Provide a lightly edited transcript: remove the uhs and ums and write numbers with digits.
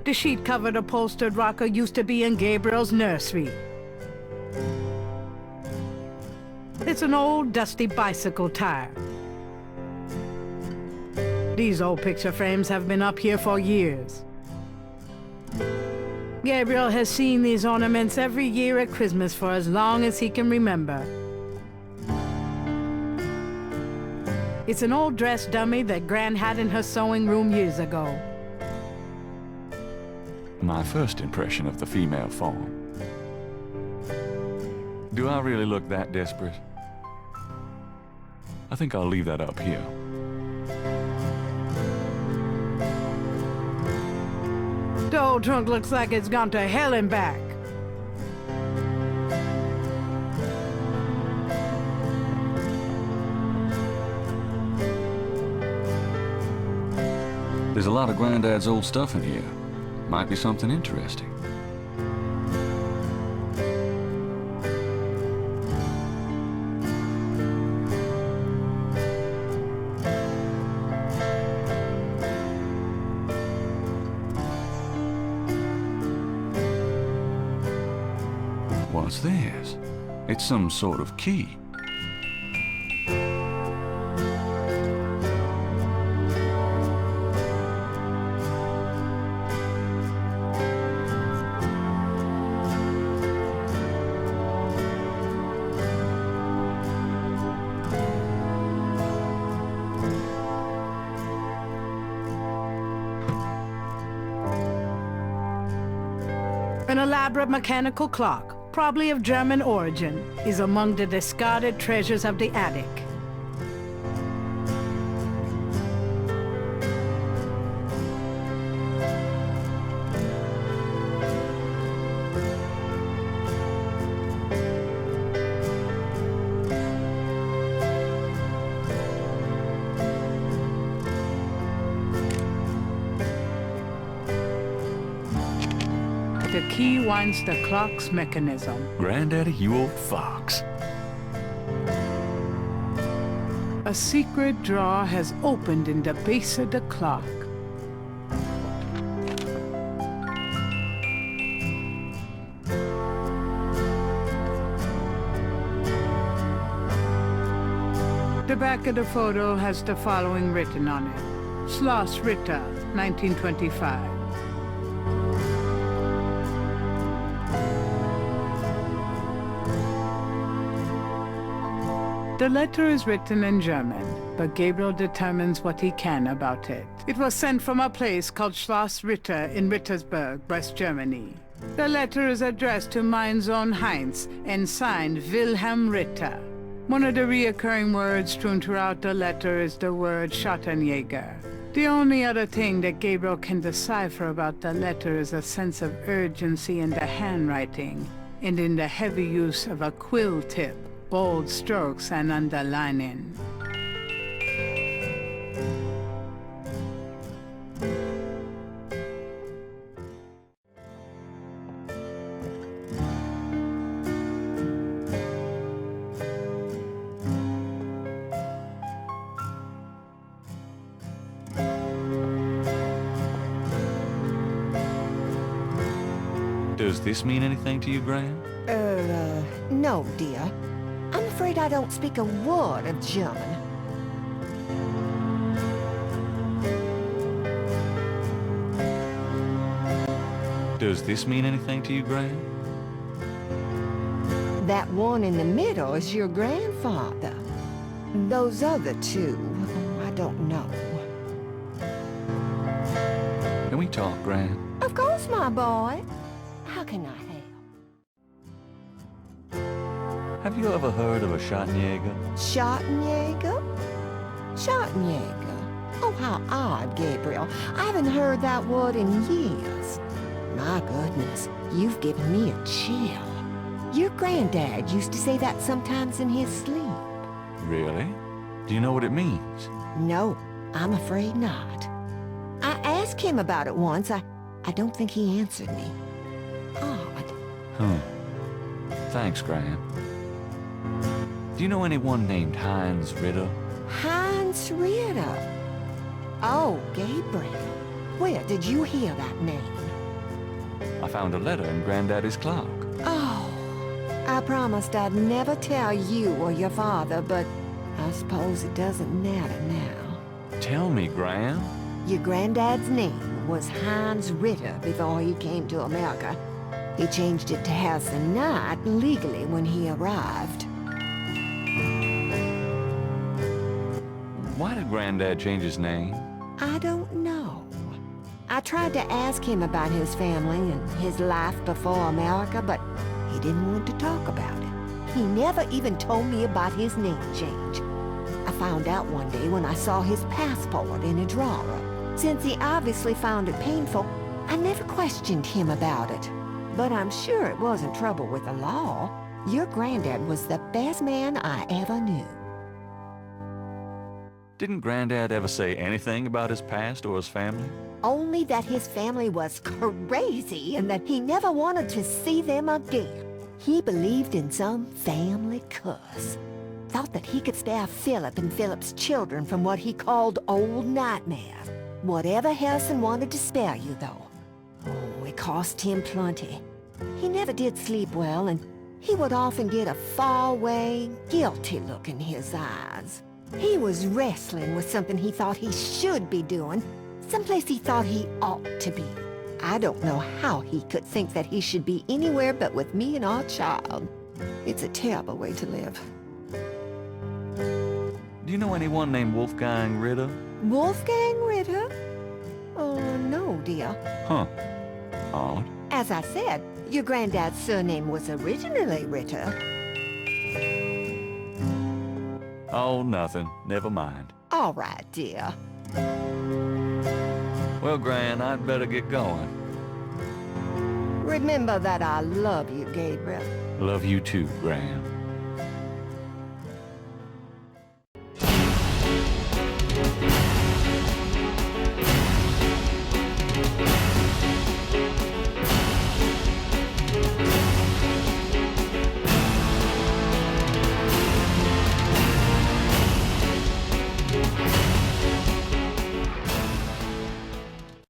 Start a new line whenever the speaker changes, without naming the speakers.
The sheet-covered upholstered rocker used to be in Gabriel's nursery. It's an old, dusty bicycle tire. These old picture frames have been up here for years. Gabriel has seen these ornaments every year at Christmas for as long as he can remember. It's an old dress dummy that Gran had in her sewing room years ago.
My first impression of the female form. Do I really look that desperate? I think I'll leave that up here.
The old trunk looks like it's gone to hell and back.
There's a lot of Granddad's old stuff in here. Might be something interesting. What's this? It's some sort of key.
An elaborate mechanical clock, probably of German origin, is among the discarded treasures of the attic. The key winds the clock's mechanism.
Granddaddy, you old fox.
A secret drawer has opened in the base of the clock. The back of the photo has the following written on it. Schloss Ritter, 1925. The letter is written in German, but Gabriel determines what he can about it. It was sent from a place called Schloss Ritter in Rittersberg, West Germany. The letter is addressed to mein Sohn Heinz and signed Wilhelm Ritter. One of the reoccurring words strewn throughout the letter is the word Schattenjäger. The only other thing that Gabriel can decipher about the letter is a sense of urgency in the handwriting and in the heavy use of a quill tip, bold strokes and underlining.
Does this mean anything to you, Gran?
No, dear. I'm afraid I don't speak a word of German.
Does this mean anything to you, Gran?
That one in the middle is your grandfather. Those other two, I don't know.
Can we talk, Gran?
Of course, my boy. How can I help?
Have you ever heard of a Schattenjäger?
Schattenjäger? Schattenjäger? Oh, how odd, Gabriel. I haven't heard that word in years. My goodness, you've given me a chill. Your granddad used to say that sometimes in his sleep.
Really? Do you know what it means?
No, I'm afraid not. I asked him about it once. I don't think he answered me. Odd.
Thanks, Gran. Do you know anyone named Heinz Ritter?
Heinz Ritter? Oh, Gabriel. Where did you hear that name?
I found a letter in Granddaddy's clock.
Oh, I promised I'd never tell you or your father, but I suppose it doesn't matter now.
Tell me, Gran.
Your granddad's name was Heinz Ritter before he came to America. He changed it to Harrison Knight legally when he arrived.
Why did Granddad change his name?
I don't know. I tried to ask him about his family and his life before America, but he didn't want to talk about it. He never even told me about his name change. I found out one day when I saw his passport in a drawer. Since he obviously found it painful, I never questioned him about it. But I'm sure it wasn't trouble with the law. Your granddad was the best man I ever knew.
Didn't Granddad ever say anything about his past or his family?
Only that his family was crazy and that he never wanted to see them again. He believed in some family curse. Thought that he could spare Philip and Philip's children from what he called old nightmares. Whatever Harrison wanted to spare you, though. Oh, it cost him plenty. He never did sleep well, and he would often get a far-away, guilty look in his eyes. He was wrestling with something he thought he should be doing, someplace he thought he ought to be. I don't know how he could think that he should be anywhere but with me and our child. It's a terrible way to live.
Do you know anyone named Wolfgang Ritter?
Wolfgang Ritter? Oh, no, dear.
Huh. Odd.
As I said, your granddad's surname was originally Ritter.
Oh, nothing. Never mind.
All right, dear.
Well, Gran, I'd better get going.
Remember that I love you, Gabriel.
Love you too, Gran.